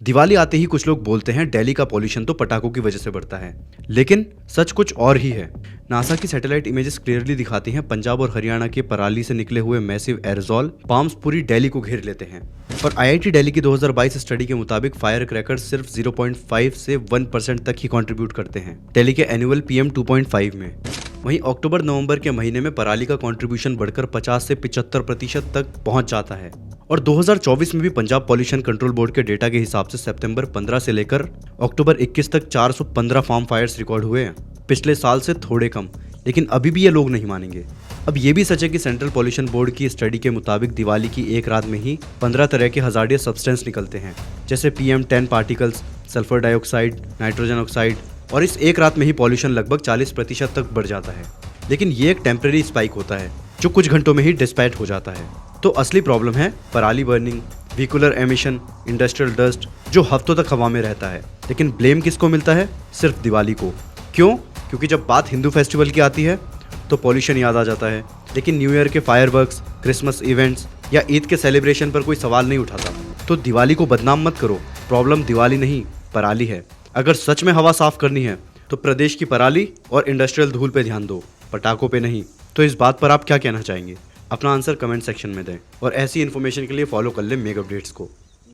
दिवाली आते ही कुछ लोग बोलते हैं दिल्ली का पॉल्यूशन तो पटाखों की वजह से बढ़ता है, लेकिन सच कुछ और ही है। नासा की सैटेलाइट इमेजेस क्लियरली दिखाती हैं पंजाब और हरियाणा के पराली से निकले हुए मैसिव एरोसोल पाम्स पूरी दिल्ली को घेर लेते हैं। और IIT दिल्ली की 2022 स्टडी के मुताबिक फायर क्रैकर्स सिर्फ 0.5 से 1% तक ही कंट्रीब्यूट करते हैं दिल्ली के एनुअल PM 2.5 में। वहीं अक्टूबर नवंबर के महीने में पराली का कंट्रीब्यूशन बढ़कर 50 से 75% तक पहुंच जाता है। और 2024 में भी पंजाब पॉल्यूशन कंट्रोल बोर्ड के डेटा के हिसाब से सितंबर 15 से लेकर अक्टूबर 21 तक 415 फार्म फायर्स रिकॉर्ड हुए हैं, पिछले साल से थोड़े कम। लेकिन अभी भी ये लोग नहीं मानेंगे। अब ये भी सच है कि सेंट्रल पॉल्यूशन बोर्ड की स्टडी के मुताबिक दिवाली की एक रात में ही 15 तरह के हजार्डियस सब्सटेंस निकलते हैं, जैसे PM10 particles, sulphur dioxide, nitrogen oxide. और इस एक रात में ही पॉल्यूशन लगभग 40% तक बढ़ जाता है। लेकिन ये एक टेम्परेरी स्पाइक होता है जो कुछ घंटों में ही डिस्पैच हो जाता है। तो असली प्रॉब्लम है पराली burning, vehicular emission, industrial dust जो हफ्तों तक हवा में रहता है। लेकिन ब्लेम किसको मिलता है? सिर्फ दिवाली को। क्यों? क्योंकि जब बात हिंदू फेस्टिवल की आती है तो पॉल्यूशन याद आ जाता है, लेकिन न्यू ईयर के फायरवर्क्स, क्रिसमस इवेंट्स या ईद के सेलिब्रेशन पर कोई सवाल नहीं उठाता। तो दिवाली को बदनाम मत करो, प्रॉब्लम दिवाली नहीं पराली है। अगर सच में हवा साफ करनी है तो प्रदेश की पराली और इंडस्ट्रियल धूल पे ध्यान दो, पटाखों पे नहीं। तो इस बात पर आप क्या कहना चाहेंगे? अपना आंसर कमेंट सेक्शन में दें और ऐसी इन्फॉर्मेशन के लिए फॉलो कर लें मेग अपडेट्स को।